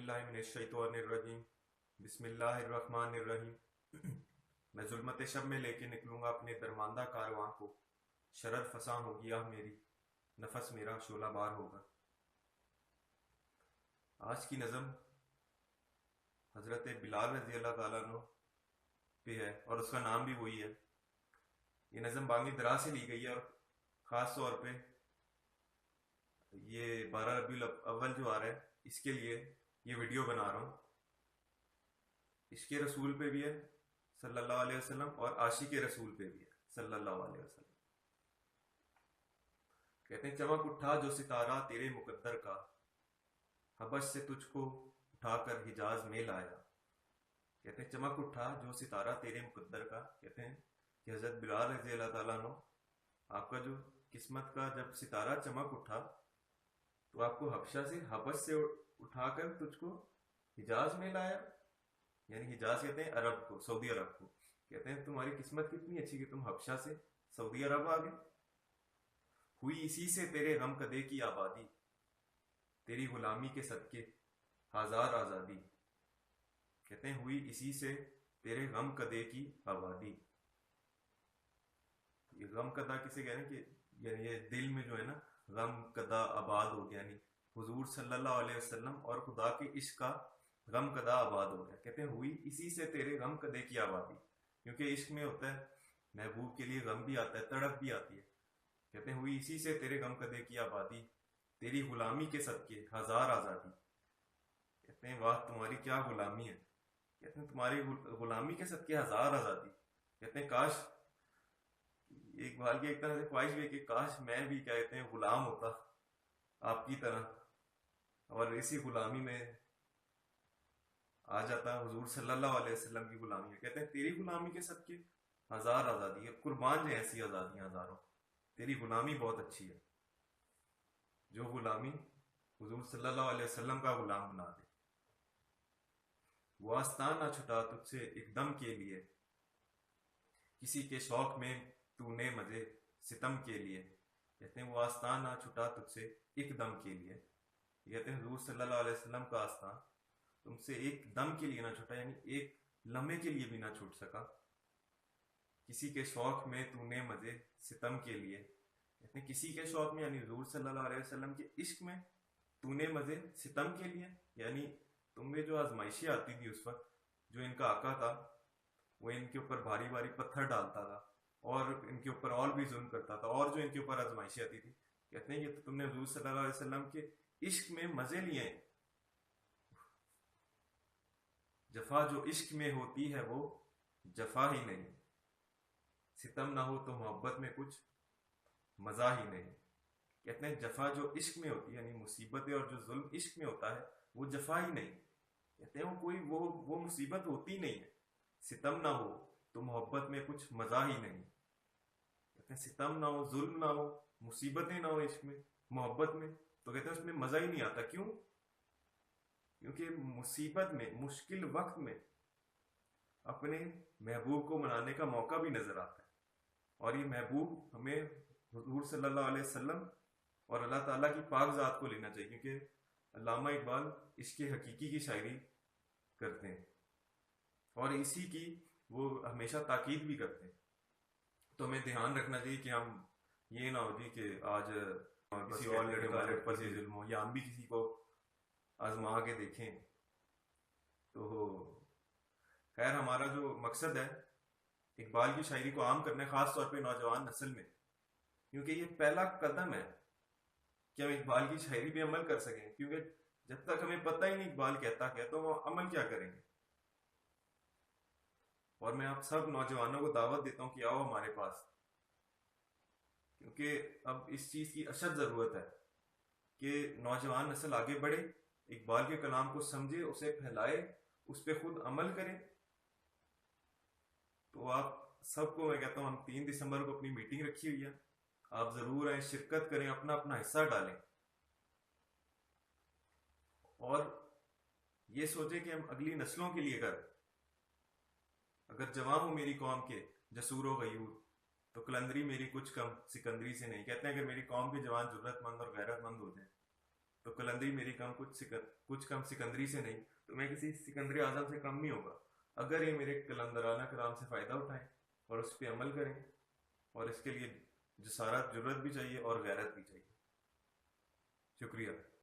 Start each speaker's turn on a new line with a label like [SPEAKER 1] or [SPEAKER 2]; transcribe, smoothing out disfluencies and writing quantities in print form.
[SPEAKER 1] बिल्लाहि मिनश्शैतानिर्रजीम बिस्मिल्लाहिर्रहमानिर्रहीम। मैं जुल्मत शब में लेके निकलूंगा अपने दरमांदा कारवां को, शरर फसां होगी आह मेरी, नफस मेरा शोला बार होगा। आज की नज़म हज़रत बिलाल रज़ी अल्लाह ताला अन्हु पे है और उसका नाम भी वही है। ये नज़म बांगी दरा से ली गई है और ख़ास तौर पे ये 12 रबीउल अव्वल जो आ रहा है इसके लिए ये वीडियो बना रहा हूँ। इश्क़े रसूल पे भी है सल्लल्लाहु अलैहि वसल्लम और आशिक़े रसूल पे भी है सल्लल्लाहु अलैहि वसल्लम। कहते हैं चमक उठा जो सितारा तेरे मुकद्दर का, हबश से तुझको उठाकर हिजाज में लाया। कहते हैं चमक उठा जो सितारा तेरे मुकद्दर का, कहते हैं कि हज़रत बिलाल रज़ी अल्लाह ताला अन्हु आपका जो किस्मत का जब सितारा चमक उठा तो आपको हबश से उठाकर तुझको हिजाज में लाया। यानी हिजाज कहते हैं अरब को, सऊदी अरब को। कहते हैं तुम्हारी किस्मत कितनी अच्छी कि तुम हबशा से सऊदी अरब आ गए। हुई इसी से तेरे गम कदे की आबादी, तेरी गुलामी के सदके हजार आज़ादी। कहते हैं हुई इसी से तेरे गम कदे की आबादी। ये गम कदा किसे कह रहे हैं कि यानी ये दिल में जो है ना गम कदा आबाद हो गया, यानी हुजूर सल्लल्लाहु अलैहि वसल्लम और खुदा के इश्क का गम कदा आबाद हो गया। कहते हैं हुई इसी से तेरे गम कदे की आबादी, क्योंकि इश्क में होता है महबूब के लिए गम भी आता है, तड़प भी आती है। कहते हैं हुई इसी से तेरे गम कदे की आबादी, तेरी गुलामी के सदके हजार आज़ादी। कहते हैं वाह तुम्हारी क्या गुलामी है। कहते हैं तुम्हारी गुलामी के सदके हजार आज़ादी। कहते हैं काश एक बार की एक तरह से ख्वाहिश भी है कि काश मैं भी क्या कहते हैं गुलाम होता आपकी तरह और इसी गुलामी में आ जाता हुजूर सल्लल्लाहु अलैहि वसल्लम की गुलामी है। कहते हैं तेरी गुलामी के सदके हजार आज़ादी है, कुर्बान जो ऐसी आज़ादियाँ हजारों, तेरी गुलामी बहुत अच्छी है जो गुलामी हुजूर सल्लल्लाहु अलैहि वसल्लम का गुलाम बना दे। वो आस्तान ना छुटा तुझसे एक दम के लिए, किसी के शौक में तूने मजे सितम के लिए। कहते हैं वो आस्तान ना छुटा तुझसे एक दम के लिए। कहते हैं हुजूर सल्लल्लाहु अलैहि वसल्लम का आस्तान तुमसे एक दम के लिए ना छूटा, यानी एक लम्हे के लिए भी ना छूट सका। किसी के शौक में तूने मजे सितम के लिए। कहते हैं किसी के शौक में यानी हुजूर सल्लल्लाहु अलैहि वसल्लम के इश्क में तूने मजे सितम के लिए, यानी तुम्हें जो आजमाइशें आती थी उस वक्त, जो इनका आका था वो इनके ऊपर भारी भारी पत्थर डालता था और इनके ऊपर और भी जुल्म करता था और जो इनके ऊपर आजमाइशें आती थी। कहते हैं ये तो तुमने हुजूर सल्लल्लाहु अलैहि वसल्लम के इश्क में मजे लिए हैं। जफा जो इश्क में होती है वो जफा ही नहीं, सितम ना हो तो मोहब्बत में कुछ मजा ही नहीं। कहते हैं जफा जो इश्क में होती है यानी मुसीबतें और जो जुल्म इश्क में होता है वो जफा ही नहीं। कहते हैं वो कोई वो मुसीबत होती नहीं है। सितम ना हो तो मोहब्बत में कुछ मजा ही नहीं। कहते हैं सितम ना हो, जुल्म ना हो, मुसीबतें ना हो इश्क में, मोहब्बत में, तो कहते हैं उसमें मजा ही नहीं आता। क्यों? क्योंकि मुसीबत में, मुश्किल वक्त में अपने महबूब को मनाने का मौका भी नजर आता है। और ये महबूब हमें हुजूर सल्लल्लाहु अलैहि वसल्लम और अल्लाह ताला की पाक ज़ात को लेना चाहिए, क्योंकि अल्लामा इकबाल इश्क़ हकीकी की शायरी करते हैं और इसी की वो हमेशा ताकीद भी करते हैं। तो हमें ध्यान रखना चाहिए कि हम ये ना हो जी कि आज किसी और लड़के से जुल्म हो या हम भी किसी को आजमा के देखें। तो खैर हमारा जो मकसद है इकबाल की शायरी को आम करना है, ख़ास तौर पे नौजवान नस्ल में, क्योंकि ये पहला कदम है कि हम इकबाल की शायरी पे अमल कर सकें। क्योंकि जब तक हमें पता ही नहीं इकबाल कहता क्या तो हम अमल क्या करेंगे। और मैं आप सब नौजवानों को दावत देता हूँ कि आओ हमारे पास, क्योंकि अब इस चीज़ की अशद ज़रूरत है कि नौजवान नस्ल आगे बढ़े, इकबाल के कलाम को समझे, उसे फैलाए, उस पर खुद अमल करें। तो आप सबको मैं कहता हूँ हम 3 दिसंबर को अपनी मीटिंग रखी हुई है, आप ज़रूर आए, शिरकत करें, अपना अपना हिस्सा डालें और ये सोचें कि हम अगली नस्लों के लिए करें। अगर जवां हो मेरी कौम के जसूर व गयूर तो कलंदरी मेरी कुछ कम सिकंदरी से नहीं। कहते हैं अगर मेरी कौम के जवान जुर्रतमंद और गैरतमंद हो जाए तो कलंदरी मेरी कम कुछ कम सिकंदरी से नहीं, तो मैं किसी सिकंदरी आजम से कम नहीं होगा, अगर ये मेरे कलंदराना कलाम से फ़ायदा उठाएं और उस पर अमल करें। और इसके लिए जसारत, जुर्रत भी चाहिए और गैरत भी चाहिए। शुक्रिया।